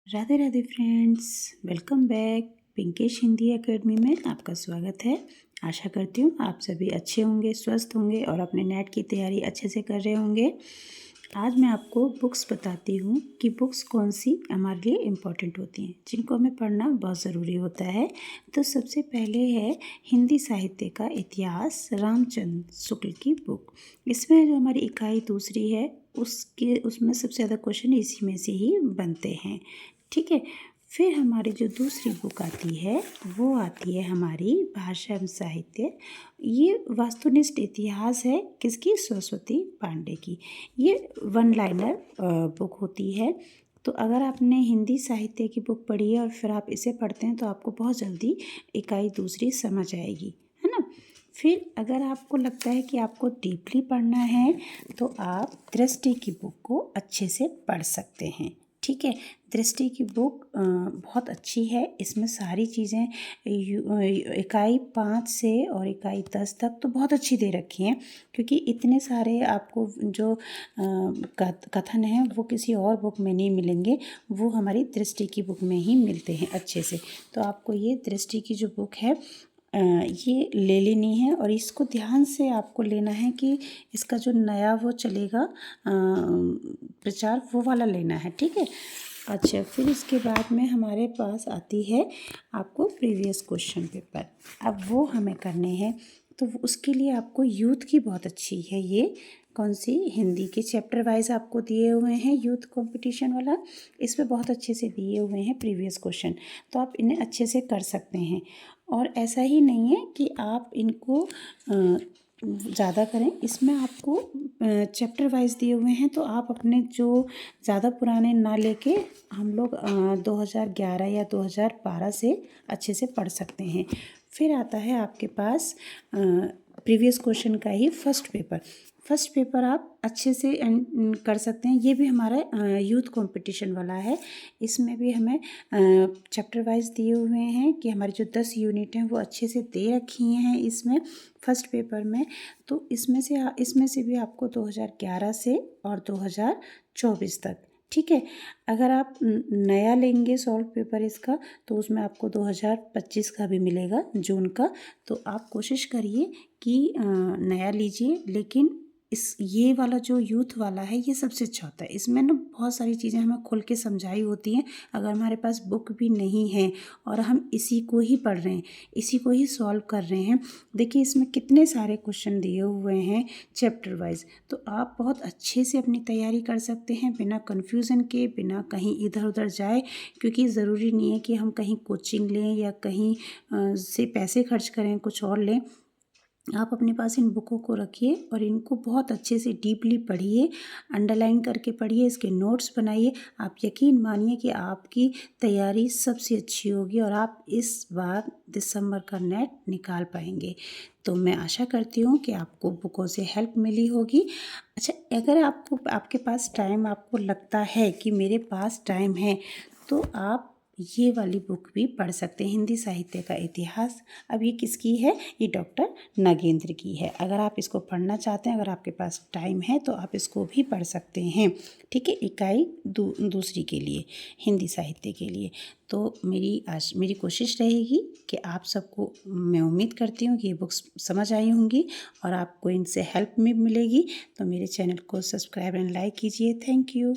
Radhe Radhe friends, welcome back. Pinkesh Hindi academy में आपका स्वागत है। आशा करती हूँ आप सभी अच्छे होंगे, स्वस्थ होंगे और अपने नेट की तैयारी अच्छे से कर रहे होंगे। आज मैं आपको बुक्स बताती हूँ कि बुक्स कौन सी हमारे लिए इम्पॉर्टेंट होती हैं, जिनको हमें पढ़ना बहुत ज़रूरी होता है। तो सबसे पहले है हिंदी साहित्य का इतिहास, रामचंद्र शुक्ल की बुक। इसमें जो हमारी इकाई दूसरी है उसमें सबसे ज़्यादा क्वेश्चन इसी में से ही बनते हैं। ठीक है। फिर हमारी जो दूसरी बुक आती है वो आती है हमारी भाषा एवं साहित्य। ये वस्तुनिष्ठ इतिहास है किसकी? सरस्वती पांडे की। ये वन लाइनर बुक होती है। तो अगर आपने हिंदी साहित्य की बुक पढ़ी है और फिर आप इसे पढ़ते हैं तो आपको बहुत जल्दी इकाई दूसरी समझ आएगी, है ना। फिर अगर आपको लगता है कि आपको डीपली पढ़ना है तो आप दृष्टि की बुक को अच्छे से पढ़ सकते हैं। ठीक है। दृष्टि की बुक बहुत अच्छी है। इसमें सारी चीज़ें इकाई 5 से और इकाई 10 तक तो बहुत अच्छी दे रखी हैं, क्योंकि इतने सारे आपको जो कथन हैं वो किसी और बुक में नहीं मिलेंगे, वो हमारी दृष्टि की बुक में ही मिलते हैं अच्छे से। तो आपको ये दृष्टि की जो बुक है ये ले लेनी है और इसको ध्यान से आपको लेना है कि इसका जो नया वो चलेगा प्रचार, वो वाला लेना है। ठीक है। अच्छा, फिर इसके बाद में हमारे पास आती है आपको प्रीवियस क्वेश्चन पेपर। अब वो हमें करने हैं, तो उसके लिए आपको यूथ की बहुत अच्छी है। ये कौन सी? हिंदी के चैप्टर वाइज आपको दिए हुए हैं, यूथ कंपटीशन वाला। इसमें बहुत अच्छे से दिए हुए हैं प्रीवियस क्वेश्चन, तो आप इन्हें अच्छे से कर सकते हैं। और ऐसा ही नहीं है कि आप इनको ज़्यादा करें, इसमें आपको चैप्टर वाइज दिए हुए हैं, तो आप अपने जो ज़्यादा पुराने ना लेके हम लोग 2011 या 2012 से अच्छे से पढ़ सकते हैं। फिर आता है आपके पास प्रीवियस क्वेश्चन का ही फर्स्ट पेपर। फर्स्ट पेपर आप अच्छे से कर सकते हैं। ये भी हमारा यूथ कंपटीशन वाला है। इसमें भी हमें चैप्टर वाइज दिए हुए हैं कि हमारी जो 10 यूनिट हैं वो अच्छे से दे रखी हैं इसमें फर्स्ट पेपर में। तो इसमें से भी आपको 2011 से और 2024 तक। ठीक है। अगर आप नया लेंगे सॉल्व पेपर इसका, तो उसमें आपको 2025 का भी मिलेगा, जून का। तो आप कोशिश करिए कि नया लीजिए, लेकिन ये वाला जो यूथ वाला है ये सबसे अच्छा होता है। इसमें ना बहुत सारी चीज़ें हमें खुल के समझाई होती हैं। अगर हमारे पास बुक भी नहीं है और हम इसी को ही पढ़ रहे हैं, इसी को ही सॉल्व कर रहे हैं, देखिए इसमें कितने सारे क्वेश्चन दिए हुए हैं चैप्टर वाइज। तो आप बहुत अच्छे से अपनी तैयारी कर सकते हैं बिना कन्फ्यूज़न के, बिना कहीं इधर उधर जाए। क्योंकि ज़रूरी नहीं है कि हम कहीं कोचिंग लें या कहीं से पैसे खर्च करें, कुछ और लें। आप अपने पास इन बुकों को रखिए और इनको बहुत अच्छे से डीपली पढ़िए, अंडरलाइन करके पढ़िए, इसके नोट्स बनाइए। आप यकीन मानिए कि आपकी तैयारी सबसे अच्छी होगी और आप इस बार दिसंबर का नेट निकाल पाएंगे। तो मैं आशा करती हूँ कि आपको बुकों से हेल्प मिली होगी। अच्छा, अगर आपके पास टाइम, आपको लगता है कि मेरे पास टाइम है, तो आप ये वाली बुक भी पढ़ सकते हैं, हिंदी साहित्य का इतिहास। अब ये किसकी है? ये डॉक्टर नागेंद्र की है। अगर आप इसको पढ़ना चाहते हैं, अगर आपके पास टाइम है, तो आप इसको भी पढ़ सकते हैं। ठीक है। इकाई दूसरी के लिए, हिंदी साहित्य के लिए। तो मेरी कोशिश रहेगी कि आप सबको, मैं उम्मीद करती हूँ कि ये बुक्स समझ आई होंगी और आपको इनसे हेल्प भी मिलेगी। तो मेरे चैनल को सब्सक्राइब एंड लाइक कीजिए। Thank you.